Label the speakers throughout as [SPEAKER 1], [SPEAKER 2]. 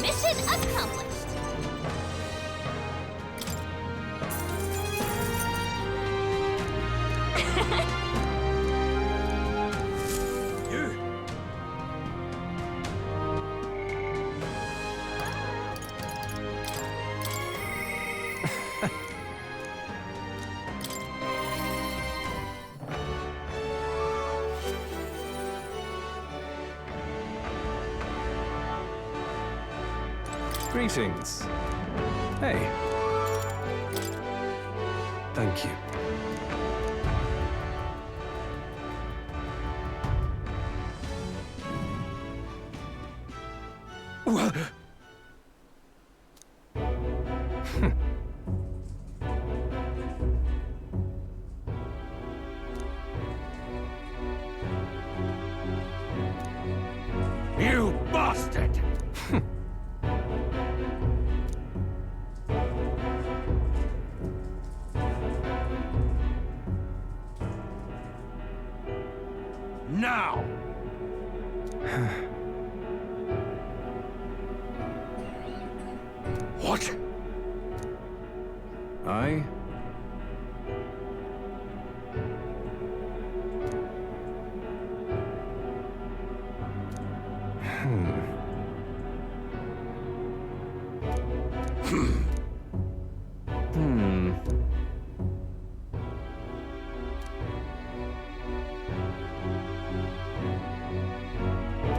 [SPEAKER 1] Mission accomplished.
[SPEAKER 2] Greetings. Hey. Thank you.
[SPEAKER 3] You bastard! Now! What?
[SPEAKER 2] I...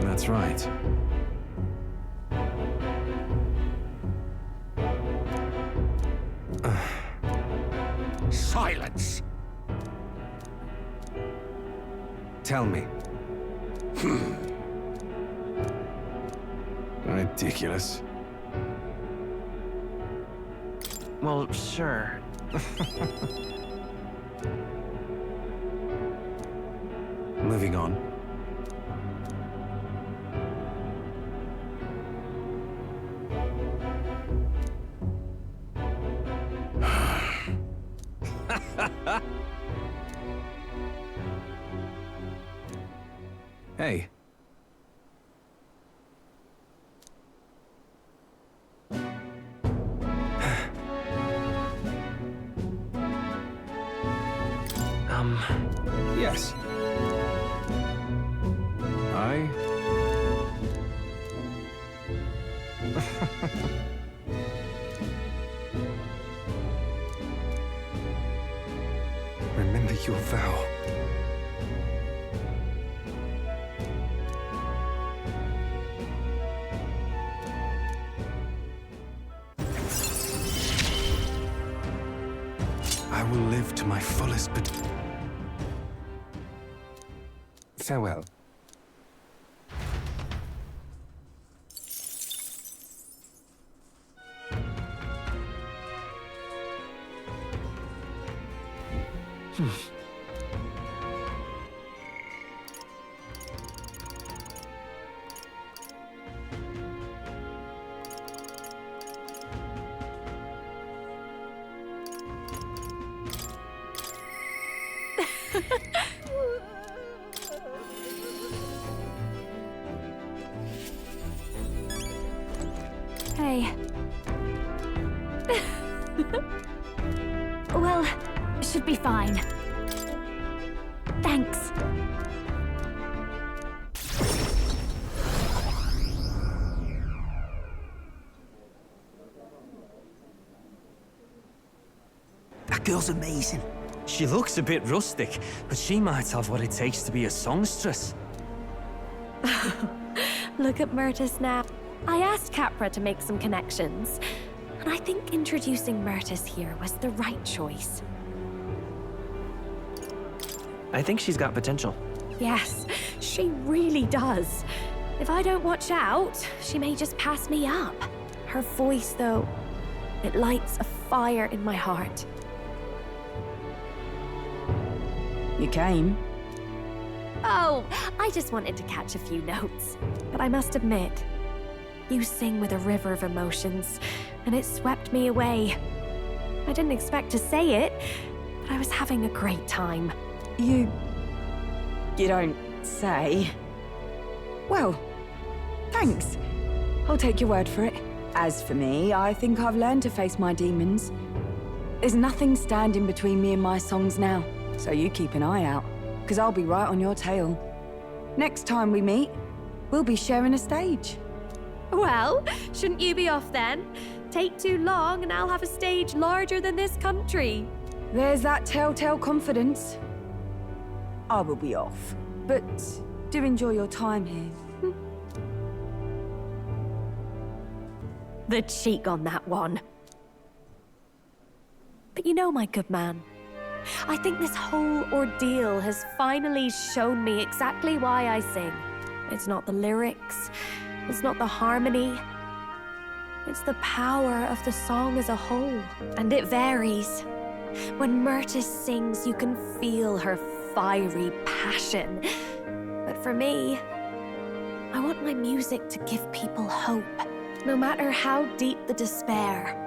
[SPEAKER 2] That's right.
[SPEAKER 3] Silence!
[SPEAKER 2] Tell me. Ridiculous.
[SPEAKER 4] Well, sure.
[SPEAKER 2] Moving on. Hey. Yes. I... Remember your vow. I will live to my fullest, but... Farewell.
[SPEAKER 5] Hey. Well, should be fine. Thanks.
[SPEAKER 6] That girl's amazing.
[SPEAKER 4] She looks a bit rustic, but she might have what it takes to be a songstress.
[SPEAKER 5] Look at Myrtis now. I asked Capra to make some connections, and I think introducing Myrtis here was the right choice.
[SPEAKER 4] I think she's got potential.
[SPEAKER 5] Yes, she really does. If I don't watch out, she may just pass me up. Her voice, though, it lights a fire in my heart.
[SPEAKER 7] You came?
[SPEAKER 5] Oh, I just wanted to catch a few notes. But I must admit, you sing with a river of emotions, and it swept me away. I didn't expect to say it, but I was having a great time.
[SPEAKER 7] You You don't say. Well, thanks. I'll take your word for it. As for me, I think I've learned to face my demons. There's nothing standing between me and my songs now, so you keep an eye out, because I'll be right on your tail. Next time we meet, we'll be sharing a stage.
[SPEAKER 5] Well, shouldn't you be off then? Take too long and I'll have a stage larger than this country.
[SPEAKER 7] There's that telltale confidence. I will be off, but do enjoy your time here.
[SPEAKER 5] The cheek on that one. But you know, my good man, I think this whole ordeal has finally shown me exactly why I sing. It's not the lyrics, it's not the harmony, it's the power of the song as a whole. And it varies. When Myrtis sings, you can feel her fiery passion. But for me, I want my music to give people hope, no matter how deep the despair.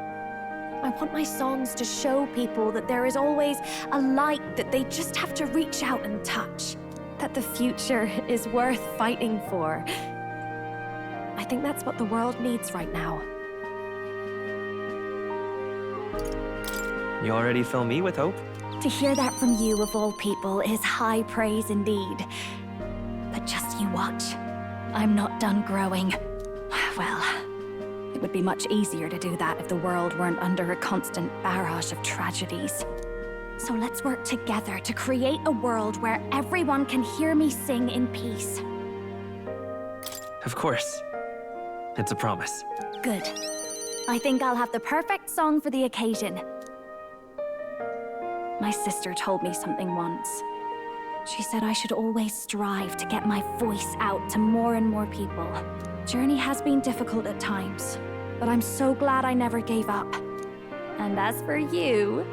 [SPEAKER 5] I want my songs to show people that there is always a light that they just have to reach out and touch. That the future is worth fighting for. I think that's what the world needs right now.
[SPEAKER 4] You already fill me with hope?
[SPEAKER 1] To hear that from you, of all people, is high praise indeed. But just you watch. I'm not done growing. Well, it would be much easier to do that if the world weren't under a constant barrage of tragedies. So let's work together to create a world where everyone can hear me sing in peace.
[SPEAKER 4] Of course. It's a promise.
[SPEAKER 1] Good. I think I'll have the perfect song for the occasion. My sister told me something once. She said I should always strive to get my voice out to more and more people. Journey has been difficult at times, but I'm so glad I never gave up. And as for you,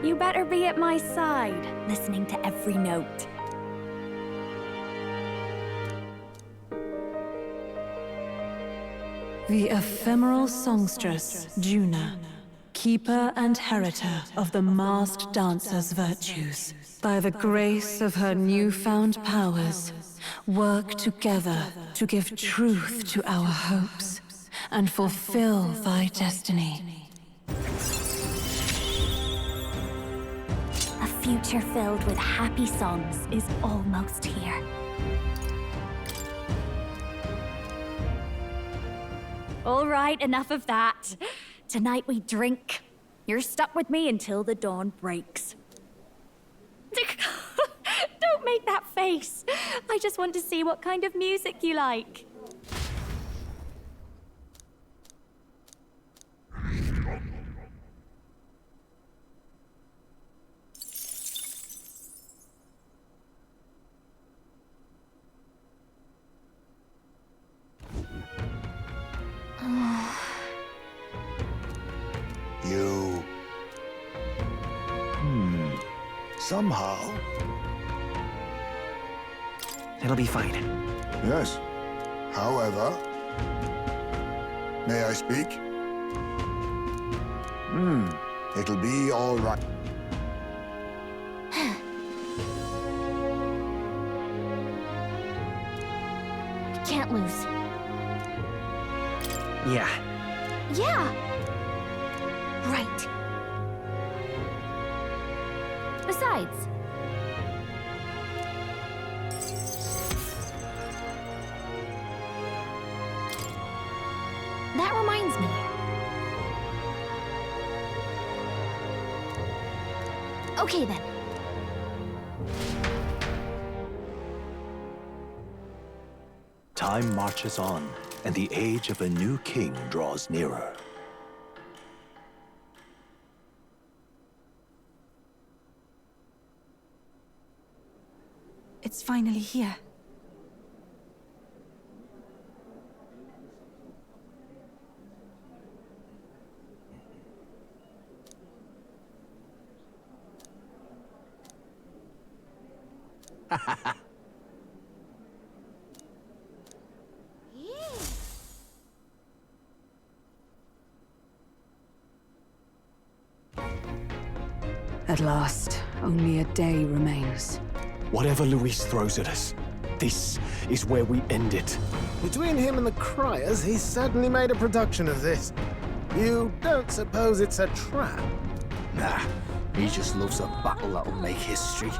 [SPEAKER 1] you better be at my side, listening to every note.
[SPEAKER 8] The ephemeral songstress, Juna, keeper and heritor of the masked dancer's virtues, by the grace of her newfound powers, work together to give truth to our hopes and fulfill thy destiny.
[SPEAKER 1] A future filled with happy songs is almost here. All right, enough of that. Tonight we drink. You're stuck with me until the dawn breaks.
[SPEAKER 5] Don't make that face. I just want to see what kind of music you like.
[SPEAKER 3] You... Somehow...
[SPEAKER 4] It'll be fine.
[SPEAKER 3] Yes. However... May I speak? It'll be all right.
[SPEAKER 1] Can't lose.
[SPEAKER 4] Yeah.
[SPEAKER 1] Yeah! Right. Besides... That reminds me. Okay then.
[SPEAKER 9] Time marches on, and the age of a new king draws nearer.
[SPEAKER 7] It's finally here. At last, only a day remains.
[SPEAKER 9] Whatever Luis throws at us, this is where we end it.
[SPEAKER 10] Between him and the Criers, he's certainly made a production of this. You don't suppose it's a trap?
[SPEAKER 6] Nah, he just loves a battle that'll make history.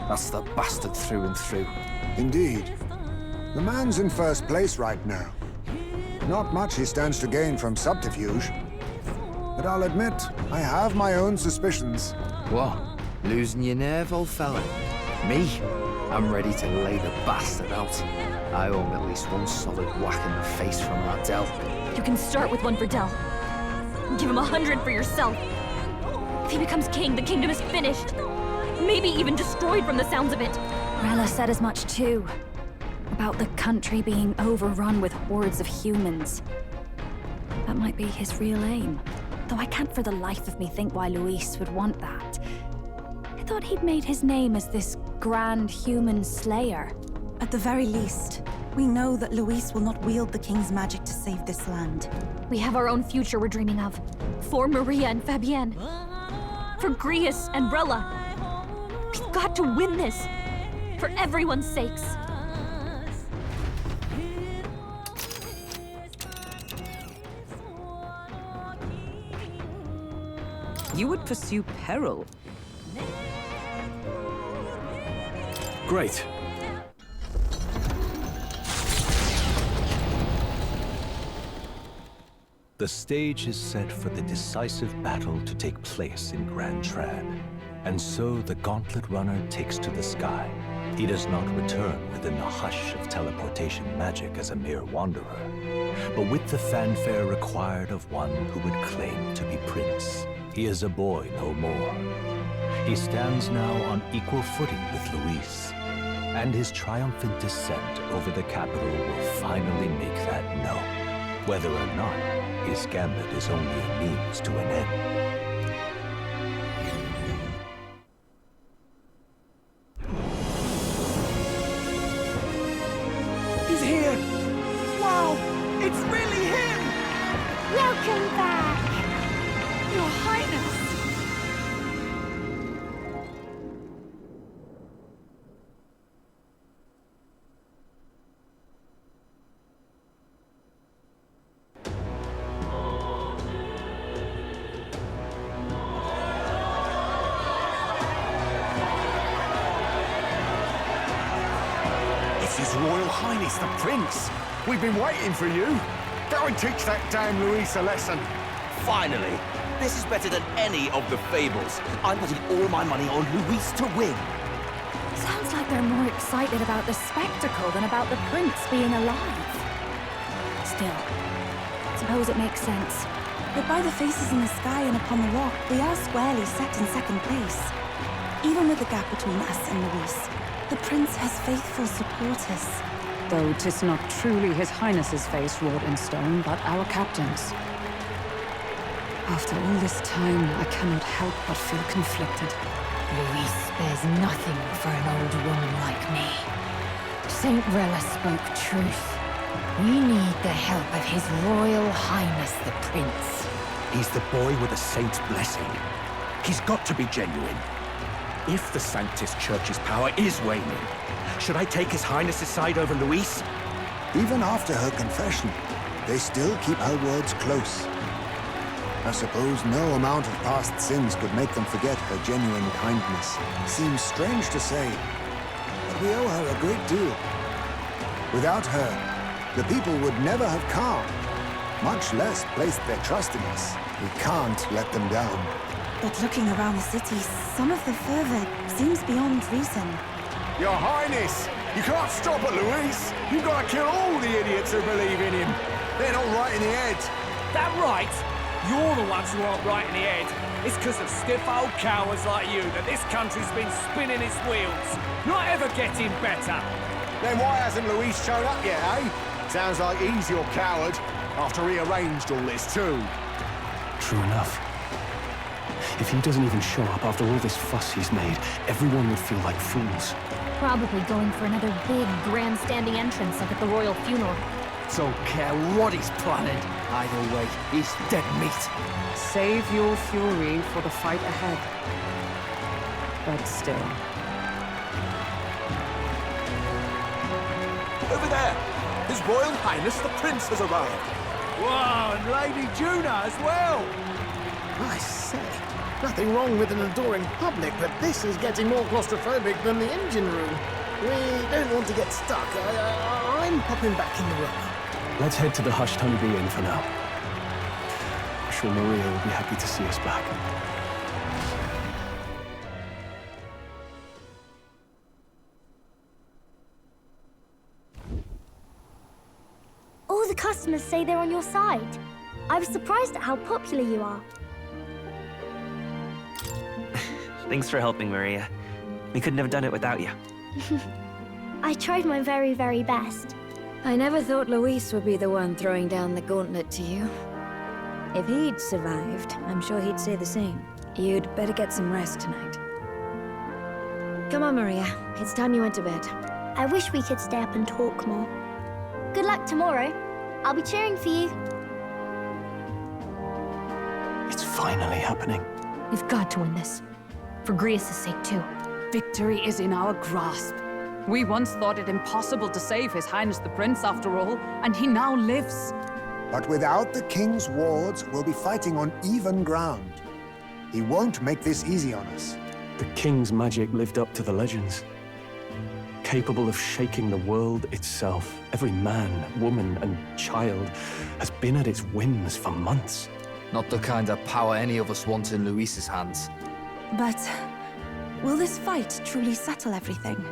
[SPEAKER 6] That's the bastard through and through.
[SPEAKER 3] Indeed. The man's in first place right now. Not much he stands to gain from subterfuge. But I'll admit, I have my own suspicions.
[SPEAKER 6] What? Losing your nerve, old fella? Me? I'm ready to lay the bastard out. I owe him at least one solid whack in the face from Ardell.
[SPEAKER 1] You can start with one for Del. Give him 100 for yourself. If he becomes king, the kingdom is finished. Maybe even destroyed from the sounds of it. Rella said as much too. About the country being overrun with hordes of humans. That might be his real aim. Though I can't for the life of me think why Luis would want that. I thought he'd made his name as this grand human slayer.
[SPEAKER 11] At the very least, we know that Luis will not wield the king's magic to save this land.
[SPEAKER 1] We have our own future we're dreaming of. For Maria and Fabienne. For Grius and Rella. We've got to win this. For everyone's sakes.
[SPEAKER 7] You would pursue peril.
[SPEAKER 9] Great. The stage is set for the decisive battle to take place in Grand Trad. And so the Gauntlet Runner takes to the sky. He does not return within the hush of teleportation magic as a mere wanderer, but with the fanfare required of one who would claim to be prince. He is a boy no more. He stands now on equal footing with Luis, and his triumphant descent over the capital will finally make that known, whether or not his gambit is only a means to an end.
[SPEAKER 10] He's here! Wow! It's really him!
[SPEAKER 1] Welcome back!
[SPEAKER 11] Your Highness!
[SPEAKER 3] It's His Royal Highness the Prince. We've been waiting for you. Go and teach that damn Luis a lesson.
[SPEAKER 12] Finally! This is better than any of the fables. I'm putting all my money on Luis to win.
[SPEAKER 1] Sounds like they're more excited about the spectacle than about the prince being alive. Still, suppose it makes sense.
[SPEAKER 11] But by the faces in the sky and upon the rock, we are squarely set in second place. Even with the gap between us and Luis, the prince has faithful supporters.
[SPEAKER 7] Though 'tis not truly His Highness's face wrought in stone, but our captain's. After all this time, I cannot help but feel conflicted.
[SPEAKER 13] Luis spares nothing for an old woman like me. Saint Rella spoke truth. We need the help of His Royal Highness the Prince.
[SPEAKER 12] He's the boy with a saint's blessing. He's got to be genuine. If the Sanctus Church's power is waning, should I take His Highness's side over Luis?
[SPEAKER 3] Even after her confession, they still keep her words close. I suppose no amount of past sins could make them forget her genuine kindness. Seems strange to say, but we owe her a great deal. Without her, the people would never have calmed, much less placed their trust in us. We can't let them down.
[SPEAKER 11] But looking around the city, some of the fervor seems beyond reason.
[SPEAKER 3] Your Highness, you can't stop at Luis. You've got to kill all the idiots who believe in him. They're not right in the head.
[SPEAKER 14] That right? You're the ones who aren't right in the head. It's because of stiff old cowards like you that this country's been spinning its wheels. Not ever getting better.
[SPEAKER 3] Then why hasn't Luis shown up yet, eh? Sounds like he's your coward, after he arranged all this too.
[SPEAKER 9] True enough. If he doesn't even show up after all this fuss he's made, everyone would feel like fools.
[SPEAKER 1] Probably going for another big, grandstanding entrance like at the royal funeral.
[SPEAKER 6] Don't care what he's planning. Either way, he's dead meat.
[SPEAKER 7] Save your fury for the fight ahead. But still,
[SPEAKER 12] Over there! His Royal Highness the Prince has arrived!
[SPEAKER 14] Wow, and Lady Juna as well!
[SPEAKER 10] I say, nothing wrong with an adoring public, but this is getting more claustrophobic than the engine room. We don't want to get stuck. I'm popping back in the room.
[SPEAKER 9] Let's head to the Hushed Honeybee Inn for now. I'm sure Maria will be happy to see us back.
[SPEAKER 15] All the customers say they're on your side. I was surprised at how popular you are.
[SPEAKER 16] Thanks for helping, Maria. We couldn't have done it without you.
[SPEAKER 15] I tried my very, very best.
[SPEAKER 17] I never thought Luis would be the one throwing down the gauntlet to you. If he'd survived, I'm sure he'd say the same. You'd better get some rest tonight. Come on, Maria. It's time you went to bed.
[SPEAKER 15] I wish we could stay up and talk more. Good luck tomorrow. I'll be cheering for you.
[SPEAKER 9] It's finally happening.
[SPEAKER 5] We've got to win this. For Greece's sake, too.
[SPEAKER 7] Victory is in our grasp. We once thought it impossible to save His Highness the Prince, after all, and he now lives.
[SPEAKER 3] But without the king's wards, we'll be fighting on even ground. He won't make this easy on us.
[SPEAKER 9] The king's magic lived up to the legends. Capable of shaking the world itself. Every man, woman, and child has been at its whims for months.
[SPEAKER 6] Not the kind of power any of us want in Luis's hands.
[SPEAKER 11] But will this fight truly settle everything?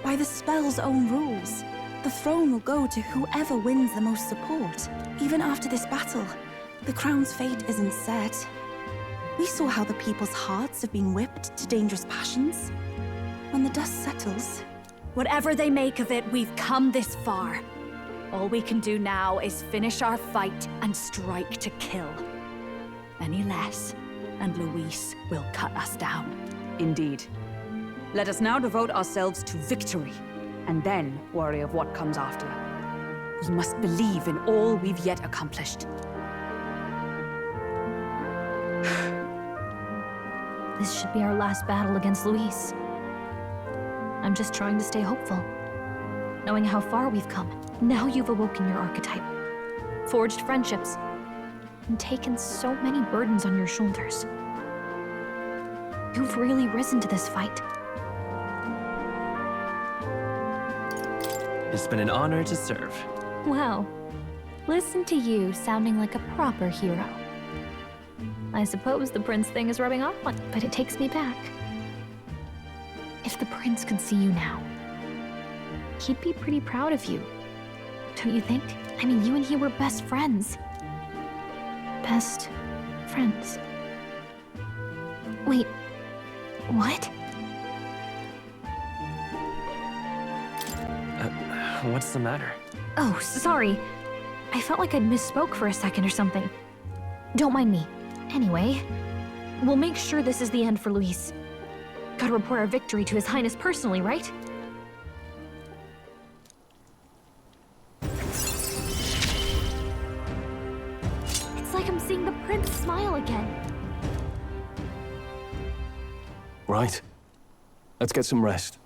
[SPEAKER 11] By the spell's own rules, the throne will go to whoever wins the most support. Even after this battle, the crown's fate isn't set. We saw how the people's hearts have been whipped to dangerous passions. When the dust settles...
[SPEAKER 1] Whatever they make of it, we've come this far. All we can do now is finish our fight and strike to kill. Any less, and Luis will cut us down.
[SPEAKER 7] Indeed. Let us now devote ourselves to victory, and then worry of what comes after. We must believe in all we've yet accomplished.
[SPEAKER 5] This should be our last battle against Luis. I'm just trying to stay hopeful. Knowing how far we've come. Now you've awoken your archetype. Forged friendships. And taken so many burdens on your shoulders. You've really risen to this fight.
[SPEAKER 16] It's been an honor to serve.
[SPEAKER 5] Wow. Listen to you sounding like a proper hero. I suppose the prince thing is rubbing off on, but it takes me back. If the prince could see you now, he'd be pretty proud of you. Don't you think? I mean, you and he were best friends. Best friends. Wait, what?
[SPEAKER 16] What's the matter?
[SPEAKER 5] Oh, sorry. I felt like I'd misspoke for a second or something. Don't mind me. Anyway, we'll make sure this is the end for Luis. Gotta report our victory to His Highness personally, right? It's like I'm seeing the prince smile again.
[SPEAKER 9] Right. Let's get some rest.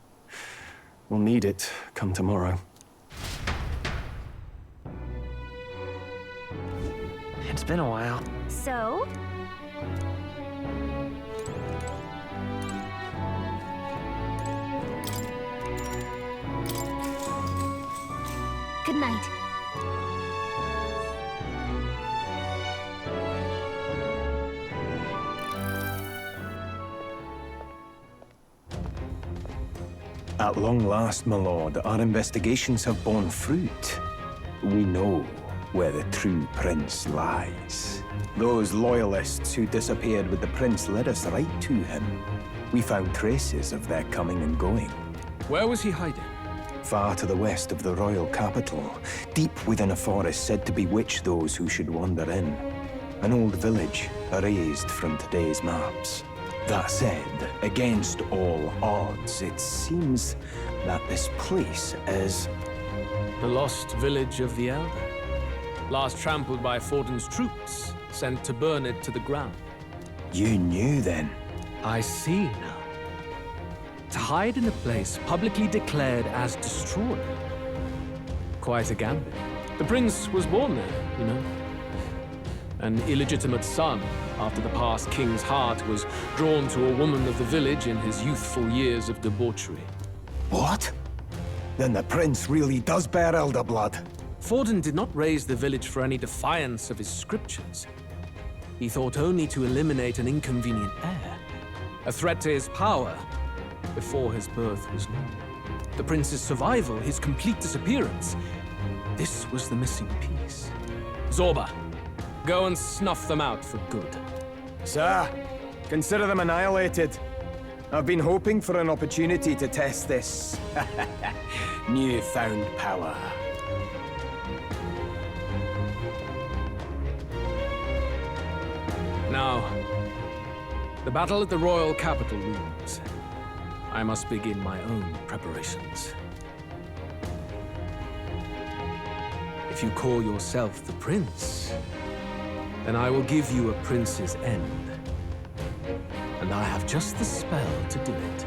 [SPEAKER 9] We'll need it come tomorrow.
[SPEAKER 16] It's been a while.
[SPEAKER 15] So? Good night.
[SPEAKER 2] At long last, my lord, our investigations have borne fruit. We know where the true prince lies. Those loyalists who disappeared with the prince led us right to him. We found traces of their coming and going.
[SPEAKER 14] Where was he hiding?
[SPEAKER 2] Far to the west of the royal capital, deep within a forest said to bewitch those who should wander in. An old village, erased from today's maps. That said, against all odds, it seems that this place is...
[SPEAKER 14] The lost village of the Elda. Last trampled by Forden's troops, sent to burn it to the ground.
[SPEAKER 2] You knew then?
[SPEAKER 14] I see now. To hide in a place publicly declared as destroyed.
[SPEAKER 18] quite a gambit. The prince was born there, you know. An illegitimate son, after the past king's heart was drawn to a woman of the village in his youthful years of debauchery.
[SPEAKER 2] What? Then the prince really does bear Elder blood.
[SPEAKER 18] Forden did not raise the village for any defiance of his scriptures. He thought only to eliminate an inconvenient heir, a threat to his power, before his birth was known. The prince's survival, his complete disappearance, this was the missing piece. Zorba, go and snuff them out for good.
[SPEAKER 2] Sir, consider them annihilated. I've been hoping for an opportunity to test this newfound power.
[SPEAKER 18] Now, the battle at the royal capital looms. I must begin my own preparations. If you call yourself the prince, then I will give you a prince's end. And I have just the spell to do it.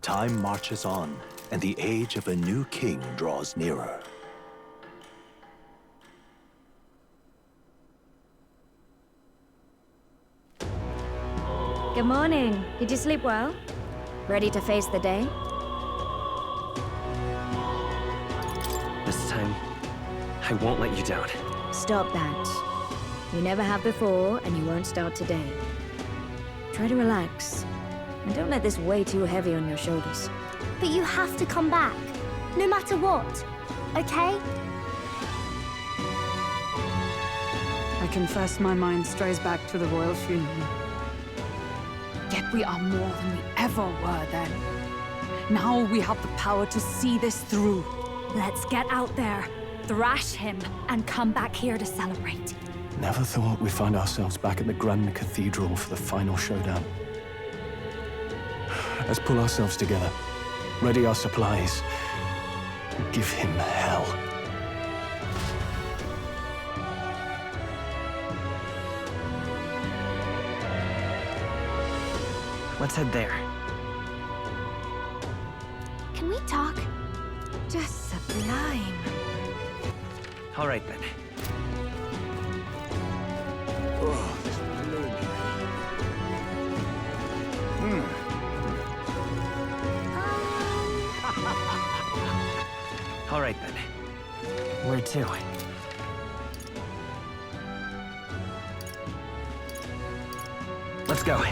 [SPEAKER 9] Time marches on, and the age of a new king draws nearer.
[SPEAKER 17] Good morning. Did you sleep well? Ready to face the day?
[SPEAKER 16] This time, I won't let you down.
[SPEAKER 17] Stop that. You never have before, and you won't start today. Try to relax. And don't let this weigh too heavy on your shoulders.
[SPEAKER 15] But you have to come back, no matter what, okay?
[SPEAKER 7] I confess my mind strays back to the royal funeral. Yet we are more than we ever were then. Now we have the power to see this through.
[SPEAKER 1] Let's get out there, thrash him, and come back here to celebrate.
[SPEAKER 2] Never thought we'd find ourselves back at the Grand Cathedral for the final showdown. Let's pull ourselves together, ready our supplies, and give him hell.
[SPEAKER 16] Let's head there.
[SPEAKER 15] Can we talk?
[SPEAKER 5] Just sublime.
[SPEAKER 16] All right, then.
[SPEAKER 3] Oh, this balloon.
[SPEAKER 16] All right, then. Where to? Let's go.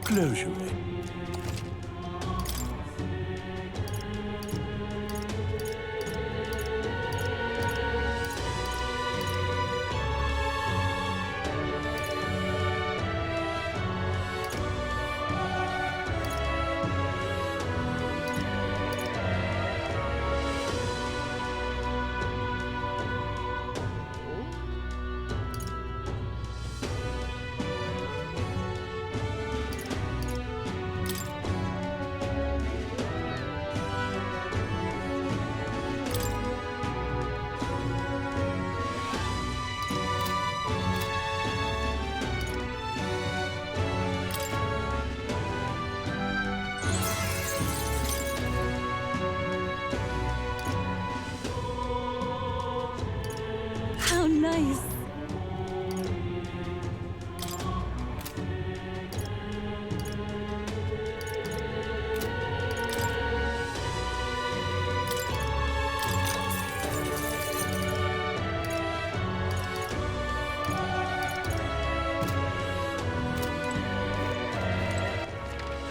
[SPEAKER 9] Closure.
[SPEAKER 8] How nice.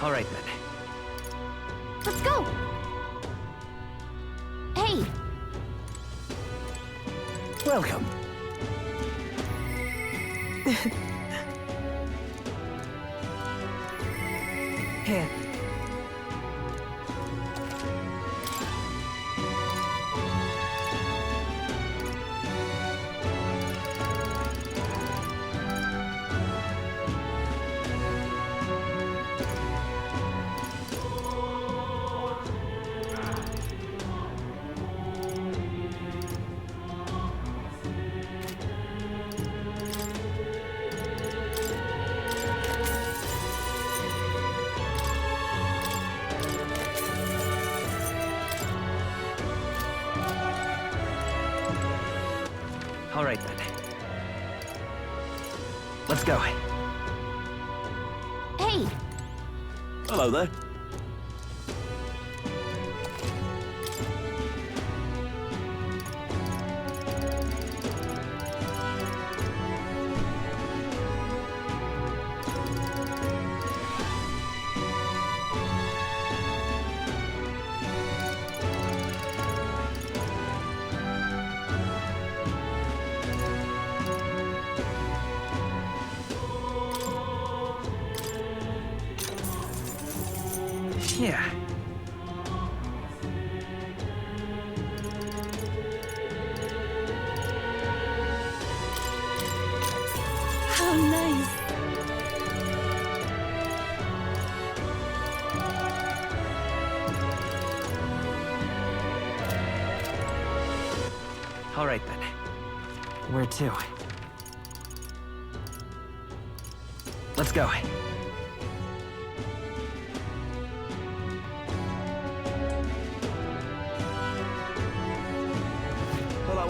[SPEAKER 16] All right, then.
[SPEAKER 15] Let's go! Hey!
[SPEAKER 16] Welcome.
[SPEAKER 7] Here.
[SPEAKER 16] All right, then. Let's go.
[SPEAKER 15] Hey,
[SPEAKER 12] Hello there.
[SPEAKER 16] Yeah.
[SPEAKER 11] How nice.
[SPEAKER 16] All right, then. Where to? Let's go.
[SPEAKER 12] Hello,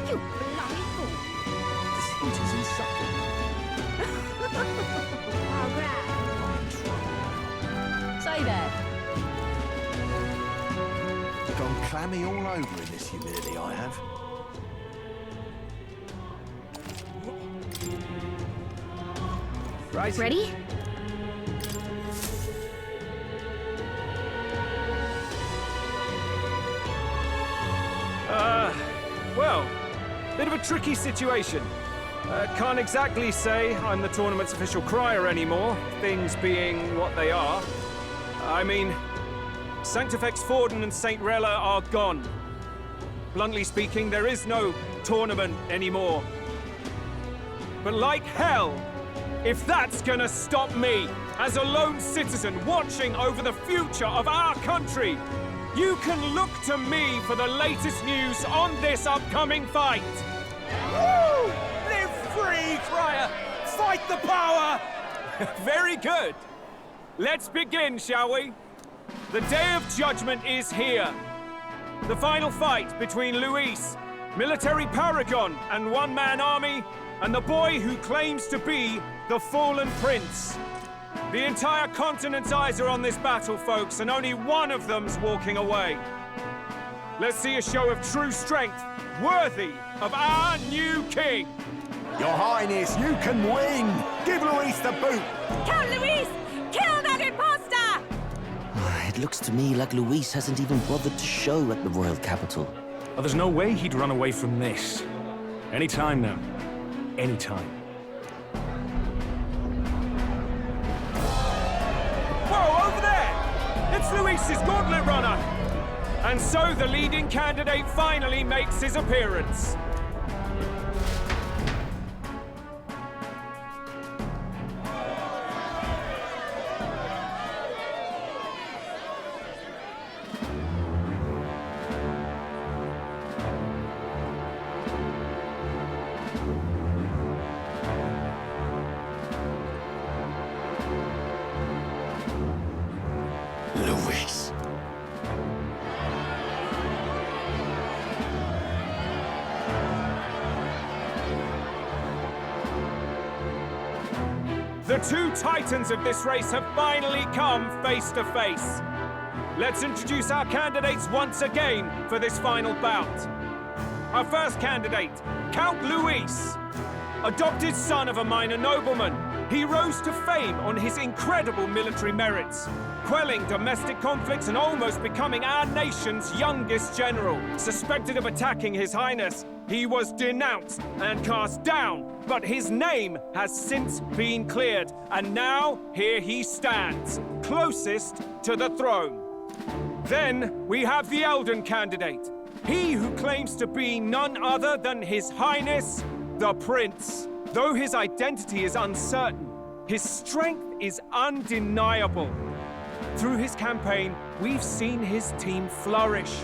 [SPEAKER 15] you bloody fool.
[SPEAKER 12] This heat is insufferable.
[SPEAKER 15] How grand. Say there.
[SPEAKER 12] Gone clammy all over in this humidity, I have.
[SPEAKER 16] Right.
[SPEAKER 15] Ready?
[SPEAKER 14] Well, bit of a tricky situation. Can't exactly say I'm the tournament's official crier anymore, things being what they are. I mean, Sanctifex Forden and St. Rella are gone. Bluntly speaking, there is no tournament anymore. But like hell, if that's gonna stop me, as a lone citizen watching over the future of our country, you can look to me for the latest news on this upcoming fight. Woo! Live free, crier! Fight the power! Very good. Let's begin, shall we? The Day of Judgment is here. The final fight between Luis, military paragon and one-man army, and the boy who claims to be the fallen prince. The entire continent's eyes are on this battle, folks, and only one of them's walking away. Let's see a show of true strength, worthy of our new king.
[SPEAKER 12] Your Highness, you can win! Give Luis the boot!
[SPEAKER 5] Count Luis! Kill that imposter!
[SPEAKER 19] It looks to me like Luis hasn't even bothered to show at the royal capital.
[SPEAKER 4] Oh, there's no way he'd run away from this. Anytime now. Anytime.
[SPEAKER 14] Whoa, over there! It's Luis's gauntlet runner! And so the leading candidate finally makes his appearance.
[SPEAKER 12] Luis.
[SPEAKER 14] The two titans of this race have finally come face to face. Let's introduce our candidates once again for this final bout. Our first candidate, Count Luis. Adopted son of a minor nobleman, he rose to fame on his incredible military merits, quelling domestic conflicts and almost becoming our nation's youngest general. Suspected of attacking His Highness, he was denounced and cast down, but his name has since been cleared, and now here he stands, closest to the throne. Then we have the Elden candidate, he who claims to be none other than His Highness, the Prince. Though his identity is uncertain, his strength is undeniable. Through his campaign, we've seen his team flourish,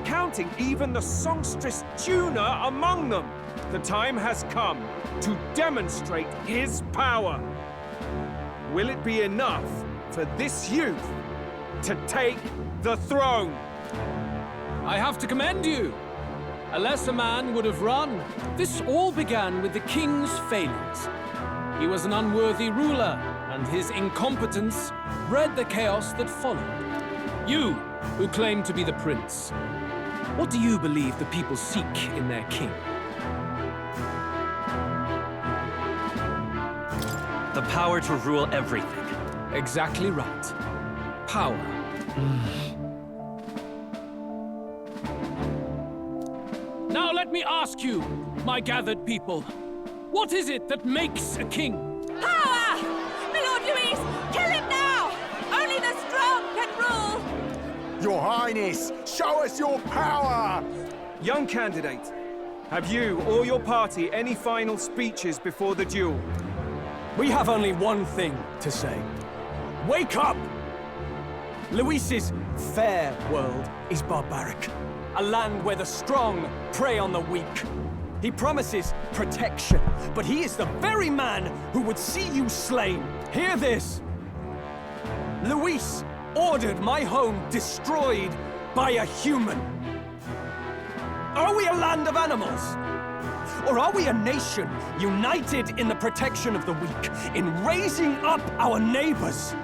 [SPEAKER 14] counting even the songstress Juna among them. The time has come to demonstrate his power. Will it be enough for this youth to take the throne?
[SPEAKER 18] I have to commend you. A lesser man would have run. This all began with the king's failings. He was an unworthy ruler, and his incompetence bred the chaos that followed. You, who claim to be the prince, what do you believe the people seek in their king?
[SPEAKER 16] The power to rule everything.
[SPEAKER 18] Exactly right. Power. Now let me ask you, my gathered people, what is it that makes a king?
[SPEAKER 20] Power! My Lord Luis, kill him now! Only the strong can rule!
[SPEAKER 12] Your Highness, show us your power!
[SPEAKER 14] Young candidate, have you or your party any final speeches before the duel?
[SPEAKER 4] We have only one thing to say. Wake up! Luis's fair world is barbaric. A land where the strong prey on the weak. He promises protection, but he is the very man who would see you slain. Hear this! Luis ordered my home destroyed by a human. Are we a land of animals? Or are we a nation united in the protection of the weak, in raising up our neighbors?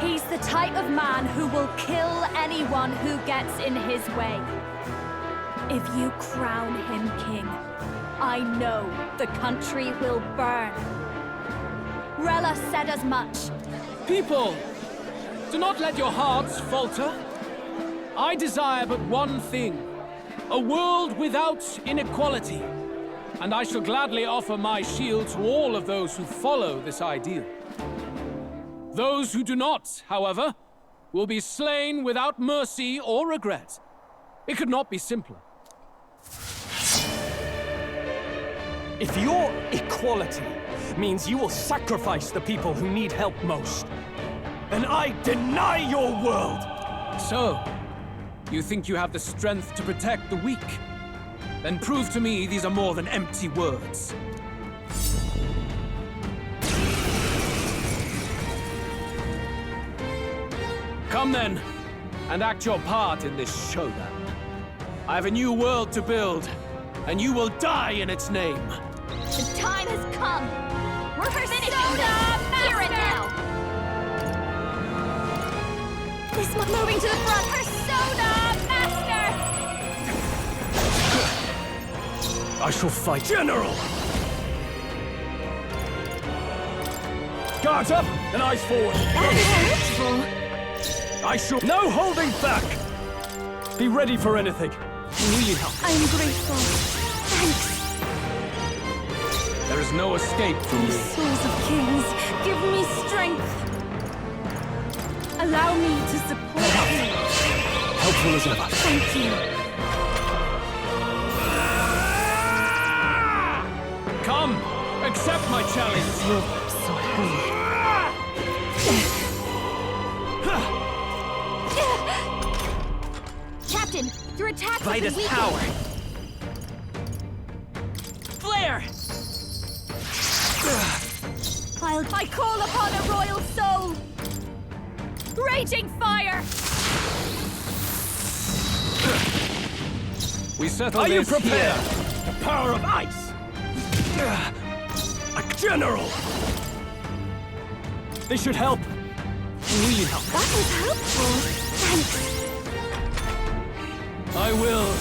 [SPEAKER 1] He's the type of man who will kill anyone who gets in his way. If you crown him king, I know the country will burn. Rella said as much.
[SPEAKER 18] People, do not let your hearts falter. I desire but one thing, a world without inequality. And I shall gladly offer my shield to all of those who follow this ideal. Those who do not, however, will be slain without mercy or regret. It could not be simpler.
[SPEAKER 4] If your equality means you will sacrifice the people who need help most, then I deny your world!
[SPEAKER 18] So, you think you have the strength to protect the weak? Then prove to me these are more than empty words. Come then, and act your part in this showdown. I have a new world to build, and you will die in its name.
[SPEAKER 1] The time has come! We're finishing this! Hear it now! This one moving to the front! Persona Master!
[SPEAKER 4] I shall fight. General! Guards up and eyes forward!
[SPEAKER 1] That is hurtful!
[SPEAKER 4] I shall... No holding back! Be ready for anything. Really help.
[SPEAKER 1] I am grateful. Thanks.
[SPEAKER 18] There is no escape from me.
[SPEAKER 1] Souls of kings, give me strength. Allow me to support you.
[SPEAKER 4] Helpful as ever.
[SPEAKER 1] Thank you.
[SPEAKER 18] Come, accept my challenge.
[SPEAKER 1] You're so holy. Captain, your attack
[SPEAKER 16] By
[SPEAKER 1] has
[SPEAKER 16] this
[SPEAKER 1] been
[SPEAKER 16] power.
[SPEAKER 1] weakened.
[SPEAKER 16] Flare!
[SPEAKER 1] I call upon a royal soul! Raging fire!
[SPEAKER 18] We settle
[SPEAKER 4] Are you
[SPEAKER 18] this
[SPEAKER 4] prepared?
[SPEAKER 18] here.
[SPEAKER 4] The power of ice! A general! This should help. Really help.
[SPEAKER 1] That was helpful. Thanks.
[SPEAKER 4] I will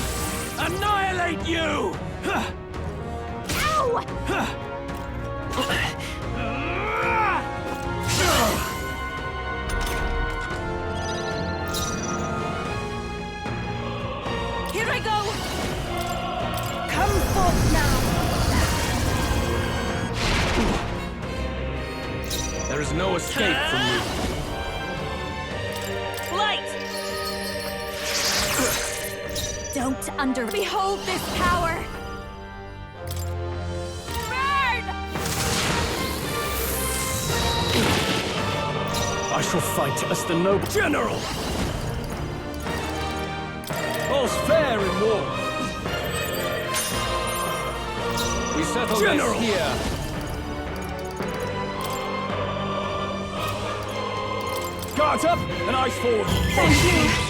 [SPEAKER 4] annihilate you!
[SPEAKER 1] Ow! Here I go! Come forth now!
[SPEAKER 18] There is no escape from me.
[SPEAKER 1] Light! Don't Behold this power! Burn!
[SPEAKER 4] I shall fight as the noble general! All's fair in war!
[SPEAKER 18] We settle
[SPEAKER 4] general.
[SPEAKER 18] this here.
[SPEAKER 4] Guards up and eyes forward!
[SPEAKER 1] Thank you!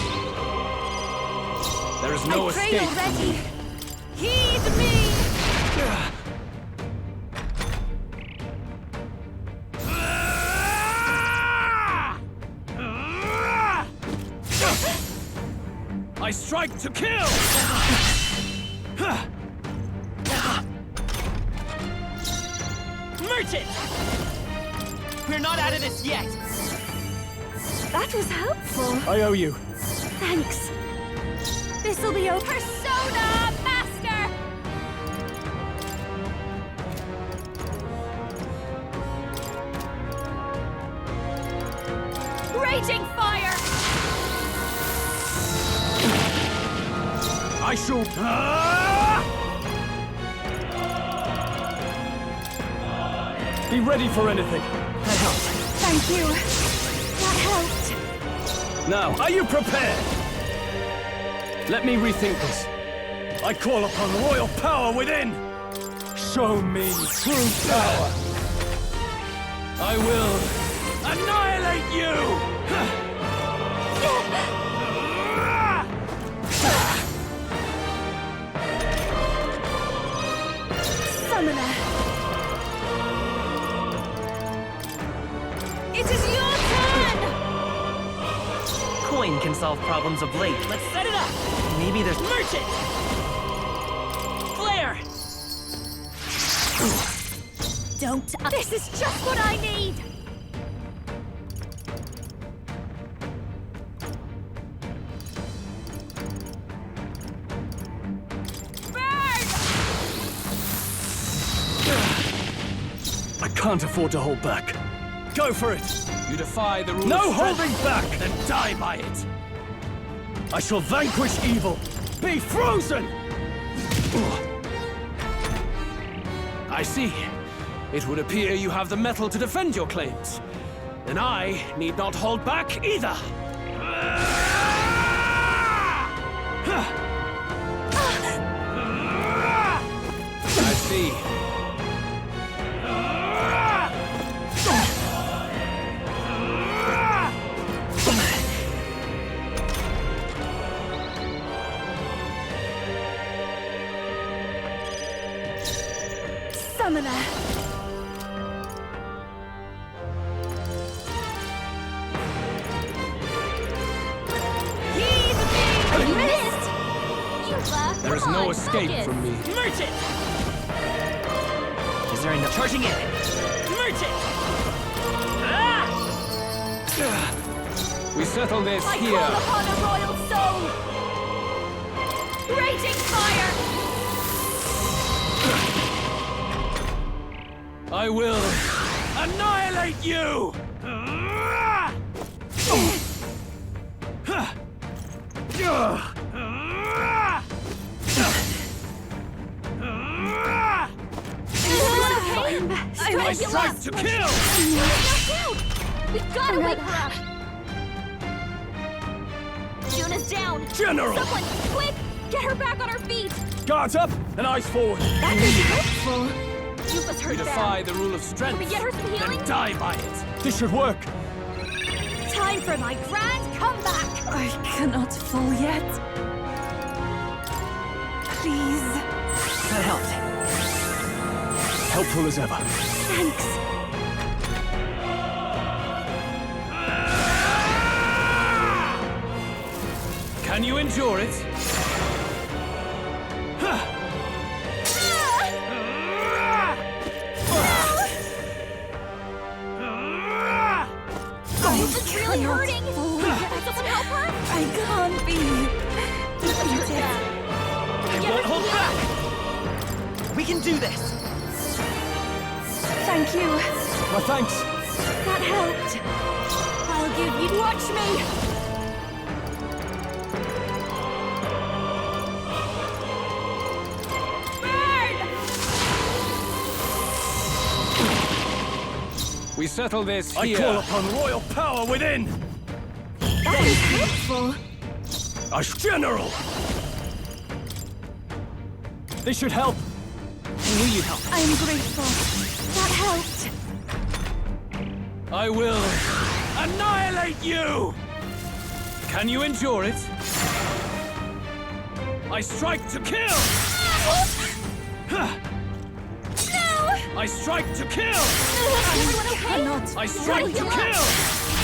[SPEAKER 18] There is no
[SPEAKER 1] I prayed
[SPEAKER 18] escape from
[SPEAKER 1] already.
[SPEAKER 18] me.
[SPEAKER 20] Heed me!
[SPEAKER 4] I strike to kill!
[SPEAKER 20] Merchant! We're not out of this yet!
[SPEAKER 5] That was helpful.
[SPEAKER 4] I owe you.
[SPEAKER 5] Thanks. This'll be over.
[SPEAKER 20] Persona Master! Raging fire!
[SPEAKER 4] I shall... Be ready for anything. That helps.
[SPEAKER 5] Thank you. That helped.
[SPEAKER 4] Now, are you prepared? Let me rethink this. I call upon royal power within. Show me true power. I will annihilate you!
[SPEAKER 5] Summoner.
[SPEAKER 20] It is your turn!
[SPEAKER 16] Coin can solve problems of late.
[SPEAKER 20] Let's set it up!
[SPEAKER 16] Maybe there's...
[SPEAKER 20] Merchant! Flare!
[SPEAKER 5] Don't. This is just what I need.
[SPEAKER 4] I can't afford to hold back. Go for it!
[SPEAKER 18] You defy the rules.
[SPEAKER 4] No holding back! Then die by it! I shall vanquish evil! Be frozen!
[SPEAKER 18] I see. It would appear you have the metal to defend your claims. Then I need not hold back either. I see.
[SPEAKER 5] Summoner.
[SPEAKER 20] You missed!
[SPEAKER 18] There is no escape from me.
[SPEAKER 20] Merchant!
[SPEAKER 16] Is there enough? Charging in!
[SPEAKER 20] Merchant!
[SPEAKER 18] We settle this
[SPEAKER 20] I
[SPEAKER 18] here.
[SPEAKER 20] call upon a royal soul! Raging fire!
[SPEAKER 4] I will annihilate you! I strike to kill!
[SPEAKER 20] We've gotta wake her up! Juna's down!
[SPEAKER 4] General!
[SPEAKER 20] Someone, quick! Get her back on her feet!
[SPEAKER 4] Guards up and eyes forward!
[SPEAKER 20] That is helpful! Yufa's hurt
[SPEAKER 18] You
[SPEAKER 20] bad.
[SPEAKER 18] defy the rule of
[SPEAKER 20] Can
[SPEAKER 18] strength.
[SPEAKER 20] we get her some healing?
[SPEAKER 18] Then die by it.
[SPEAKER 4] This should work!
[SPEAKER 20] Time for my grand comeback!
[SPEAKER 7] I cannot fall yet. Please.
[SPEAKER 16] That helped.
[SPEAKER 4] Helpful as ever.
[SPEAKER 5] Thanks.
[SPEAKER 18] Can you endure it?
[SPEAKER 20] Yufa's really hurting! Can someone help her?
[SPEAKER 7] I can't be.
[SPEAKER 20] Yufa's hurt bad.
[SPEAKER 16] I won't hold back! We can do this!
[SPEAKER 5] Thank you.
[SPEAKER 4] My thanks.
[SPEAKER 5] That helped.
[SPEAKER 20] I'll give you... Watch me!
[SPEAKER 18] We settle this here.
[SPEAKER 4] I call upon royal power within!
[SPEAKER 5] That is helpful.
[SPEAKER 4] General! This should help.
[SPEAKER 16] I knew you'd help.
[SPEAKER 5] I am grateful. That helped.
[SPEAKER 18] I will annihilate you! Can you endure it? I strike to kill!
[SPEAKER 20] No!
[SPEAKER 4] I strike to kill!
[SPEAKER 20] Everyone okay?
[SPEAKER 4] I strike to kill!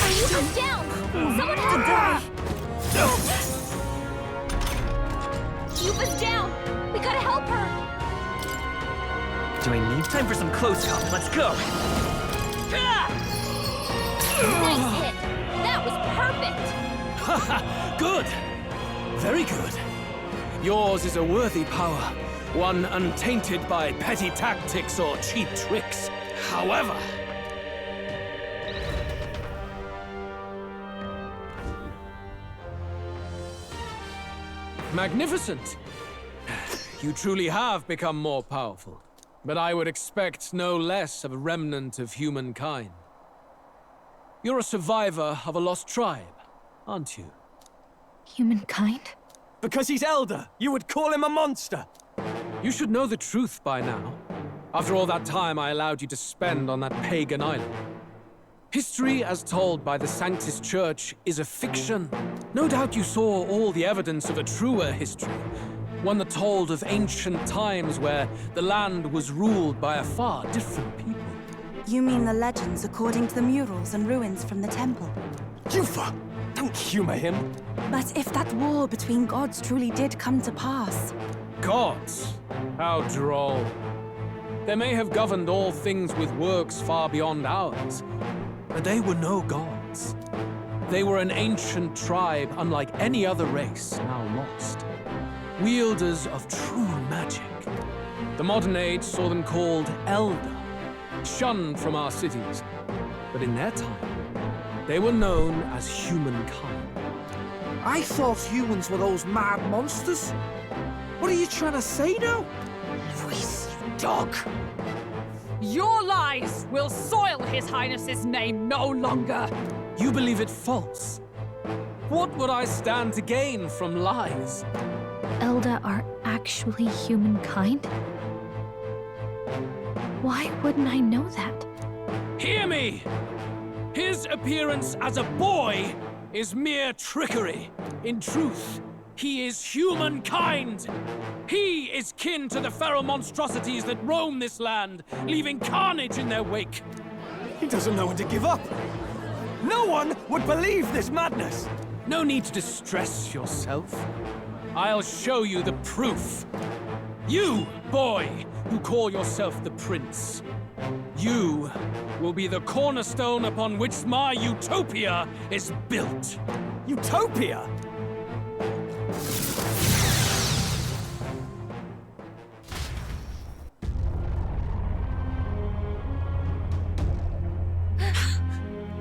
[SPEAKER 20] He was down! Someone help him! Yuba's down! We gotta help her!
[SPEAKER 16] Do I need time for some close comp? Let's go!
[SPEAKER 20] Nice hit! That was perfect!
[SPEAKER 18] Good! Very good. Yours is a worthy power, one untainted by petty tactics or cheap tricks. However... Magnificent! You truly have become more powerful. But I would expect no less of a remnant of humankind. You're a survivor of a lost tribe, aren't you?
[SPEAKER 1] Humankind?
[SPEAKER 4] Because he's Elda, you would call him a monster!
[SPEAKER 18] You should know the truth by now. After all that time I allowed you to spend on that pagan island. History as told by the Sanctus Church is a fiction. No doubt you saw all the evidence of a truer history. One that told of ancient times where the land was ruled by a far different people.
[SPEAKER 11] You mean the legends according to the murals and ruins from the temple?
[SPEAKER 4] Yufa! Don't humor him!
[SPEAKER 11] But if that war between gods truly did come to pass...
[SPEAKER 18] Gods? How droll. They may have governed all things with works far beyond ours, but they were no gods. They were an ancient tribe unlike any other race now lost. Wielders of true magic. The modern age saw them called Elda, shunned from our cities. But in their time, they were known as humankind.
[SPEAKER 6] I thought humans were those mad monsters. What are you trying to say now?
[SPEAKER 20] Luis, you dog! Your lies will soil His Highness's name no longer!
[SPEAKER 18] You believe it false? What would I stand to gain from lies?
[SPEAKER 1] Elda are actually humankind? Why wouldn't I know that?
[SPEAKER 18] Hear me! His appearance as a boy is mere trickery. In truth, he is humankind. He is kin to the feral monstrosities that roam this land, leaving carnage in their wake.
[SPEAKER 4] He doesn't know when to give up. No one would believe this madness.
[SPEAKER 18] No need to distress yourself. I'll show you the proof. You, boy, who call yourself the prince. You will be the cornerstone upon which my utopia is built.
[SPEAKER 4] Utopia?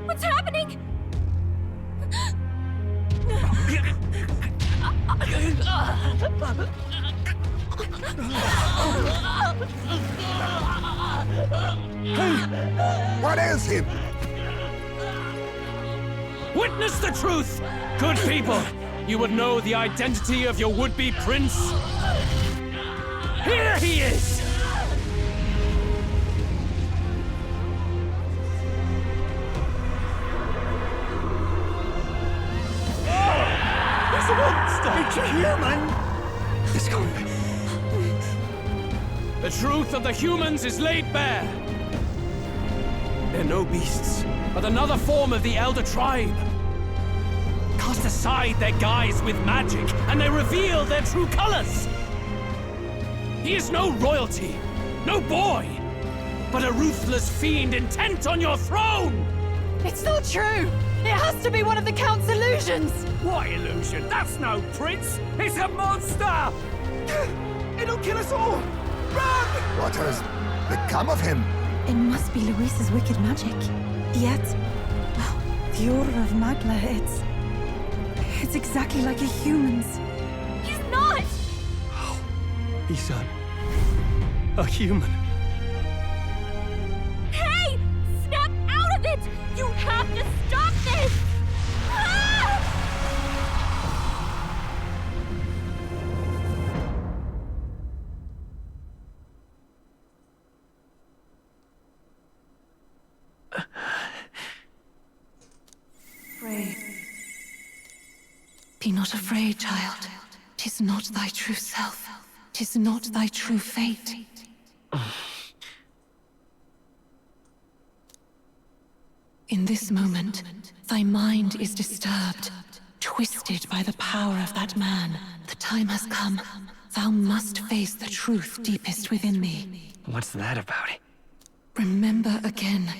[SPEAKER 20] What's happening?
[SPEAKER 3] What ails him?
[SPEAKER 18] Witness the truth! Good people, you would know the identity of your would-be prince. Here he is!
[SPEAKER 4] He's a monster! It's a human! This can't be.
[SPEAKER 18] The truth of the humans is laid bare. They're no beasts, but another form of the Elder tribe. Cast aside their guise with magic, and they reveal their true colors. He is no royalty, no boy, but a ruthless fiend intent on your throne!
[SPEAKER 20] It's not true! It has to be one of the Count's illusions!
[SPEAKER 4] What illusion? That's no prince! It's a monster! It'll kill us all! Run!
[SPEAKER 3] What has become of him?
[SPEAKER 11] It must be Luis's wicked magic. Yet, well, the Order of Magla, it's exactly like a human's.
[SPEAKER 20] He's not!
[SPEAKER 4] He's a human.
[SPEAKER 20] Hey! Snap out of it! You have to stop this! Ah!
[SPEAKER 8] Afraid. Be not afraid, child. 'Tis not thy true self. 'Tis 'Tis not thy true fate. In this moment, thy mind is disturbed, twisted by the power of that man. The time has come. Thou must face the truth deepest within thee.
[SPEAKER 16] What's that about?
[SPEAKER 8] Remember again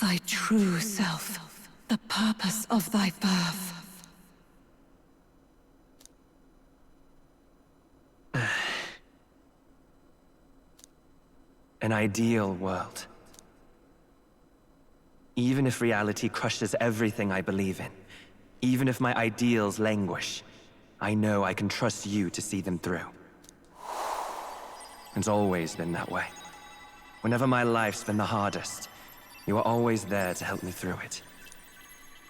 [SPEAKER 8] thy true self, the purpose of thy birth.
[SPEAKER 16] An ideal world. Even if reality crushes everything I believe in, even if my ideals languish, I know I can trust you to see them through. It's always been that way. Whenever my life's been the hardest, you are always there to help me through it.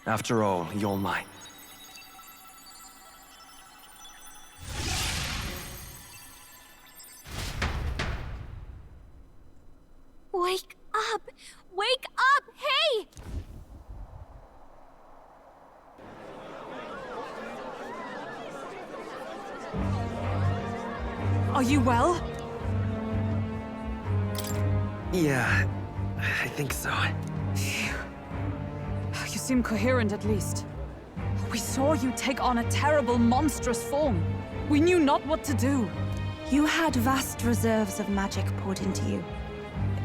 [SPEAKER 16] After all, you're mine.
[SPEAKER 5] Wake up! Wake up! Hey!
[SPEAKER 7] Are you well?
[SPEAKER 16] Yeah, I think so.
[SPEAKER 20] You seem coherent, at least. We saw you take on a terrible, monstrous form. We knew not what to do.
[SPEAKER 11] You had vast reserves of magic poured into you.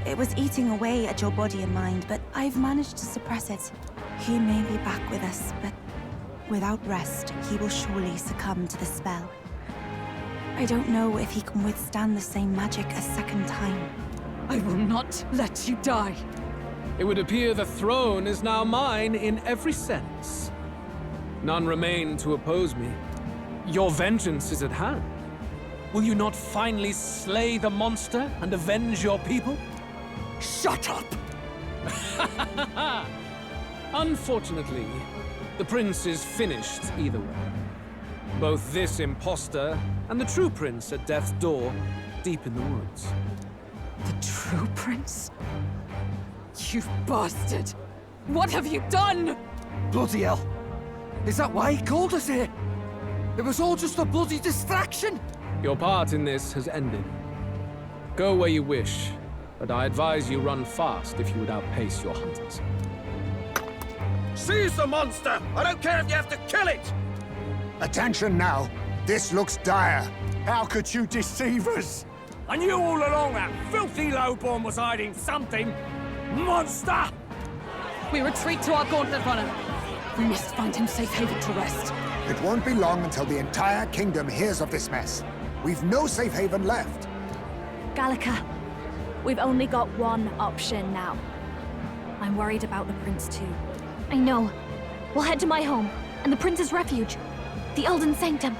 [SPEAKER 11] It was eating away at your body and mind, but I've managed to suppress it. He may be back with us, but without rest, he will surely succumb to the spell. I don't know if he can withstand the same magic a second time.
[SPEAKER 20] I will not let you die.
[SPEAKER 18] It would appear the throne is now mine in every sense. None remain to oppose me. Your vengeance is at hand. Will you not finally slay the monster and avenge your people?
[SPEAKER 12] Shut up!
[SPEAKER 18] Unfortunately, the prince is finished either way. Both this imposter and the true prince at death's door, deep in the woods.
[SPEAKER 20] The true prince? You bastard! What have you done?
[SPEAKER 6] Bloody hell! Is that why he called us here? It was all just a bloody distraction!
[SPEAKER 18] Your part in this has ended. Go where you wish, but I advise you run fast if you would outpace your hunters.
[SPEAKER 12] Seize the monster! I don't care if you have to kill it!
[SPEAKER 3] Attention now. This looks dire. How could you deceive us?
[SPEAKER 14] I knew all along that filthy lowborn was hiding something. Monster!
[SPEAKER 20] We retreat to our gauntlet runner. We must find him safe haven to rest.
[SPEAKER 3] It won't be long until the entire kingdom hears of this mess. We've no safe haven left.
[SPEAKER 1] Gallica, we've only got one option now. I'm worried about the prince too.
[SPEAKER 5] I know. We'll head to my home, and the prince's refuge. The Elden Sanctum.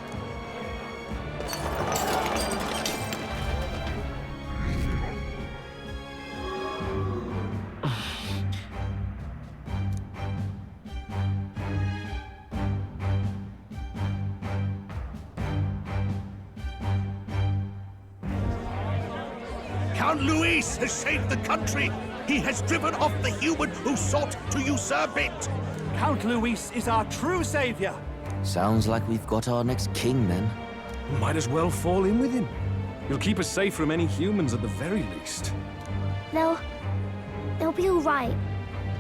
[SPEAKER 12] Count Luis has saved the country. He has driven off the human who sought to usurp it.
[SPEAKER 14] Count Luis is our true savior.
[SPEAKER 19] Sounds like we've got our next king, then.
[SPEAKER 9] Might as well fall in with him. He'll keep us safe from any humans at the very least.
[SPEAKER 15] They'll be all right,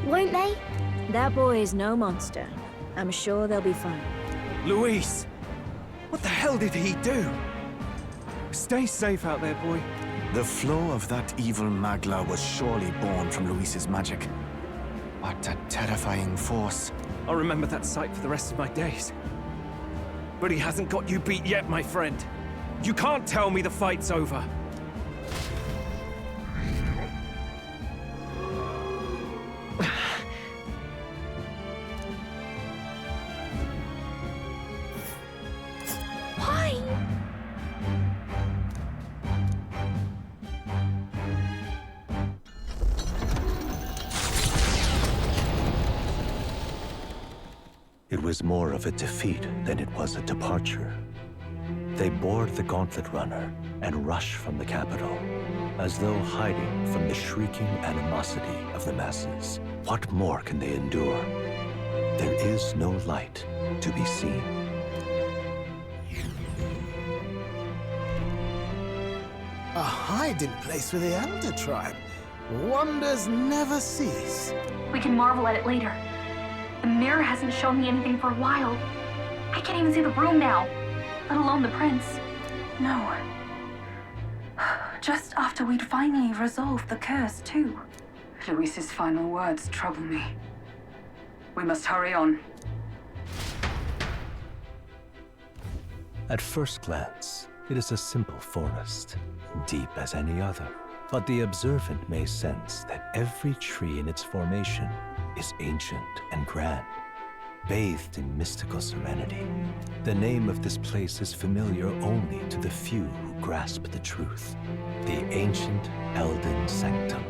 [SPEAKER 15] won't they?
[SPEAKER 17] That boy is no monster. I'm sure they'll be fine.
[SPEAKER 4] Luis! What the hell did he do? Stay safe out there, boy.
[SPEAKER 21] The flow of that evil Magla was surely born from Luis's magic. What a terrifying force.
[SPEAKER 4] I'll remember that sight for the rest of my days. But he hasn't got you beat yet, my friend. You can't tell me the fight's over.
[SPEAKER 5] Why?
[SPEAKER 9] It was more of a defeat than it was a departure. They board the gauntlet runner and rush from the capital, as though hiding from the shrieking animosity of the masses. What more can they endure? There is no light to be seen.
[SPEAKER 10] hiding place with the Elda tribe. Wonders never cease.
[SPEAKER 13] We can marvel at it later. The mirror hasn't shown me anything for a while. I can't even see the room now, let alone the prince. No. Just after we'd finally resolved the curse, too.
[SPEAKER 22] Luis's final words trouble me. We must hurry on.
[SPEAKER 9] At first glance, it is a simple forest, deep as any other. But the observant may sense that every tree in its formation is ancient and grand, bathed in mystical serenity. The name of this place is familiar only to the few who grasp the truth. The ancient Elden Sanctum.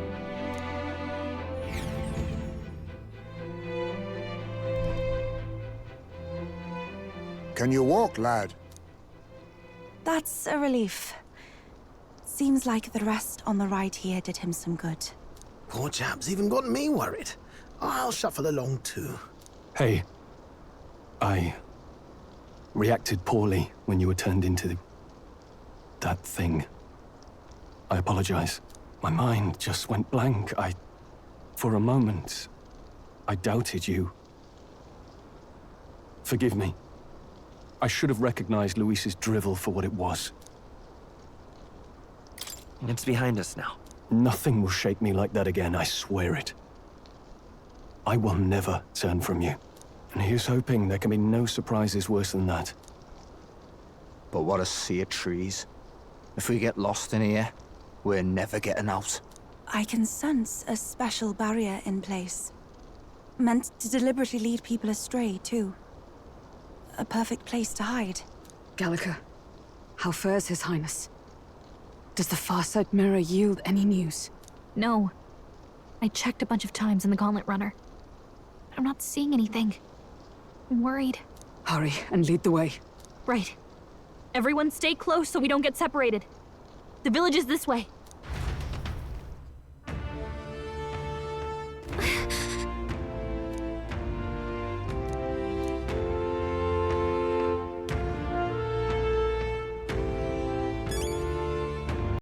[SPEAKER 3] Can you walk, lad?
[SPEAKER 11] That's a relief. Seems like the rest on the ride here did him some good.
[SPEAKER 10] Poor chap's even got me worried. I'll shuffle along too.
[SPEAKER 23] Hey, I reacted poorly when you were turned into that thing. I apologize. My mind just went blank. For a moment, I doubted you. Forgive me. I should have recognized Luis's drivel for what it was.
[SPEAKER 16] It's behind us now.
[SPEAKER 23] Nothing will shake me like that again, I swear it. I will never turn from you. And here's hoping there can be no surprises worse than that.
[SPEAKER 6] But what a sea of trees. If we get lost in here, we're never getting out.
[SPEAKER 11] I can sense a special barrier in place. Meant to deliberately lead people astray, too. A perfect place to hide.
[SPEAKER 22] Gallica, how fares His Highness? Does the Farsight mirror yield any news?
[SPEAKER 13] No. I checked a bunch of times in the Gauntlet Runner. I'm not seeing anything. I'm worried.
[SPEAKER 22] Hurry and lead the way.
[SPEAKER 13] Right. Everyone stay close so we don't get separated. The village is this way.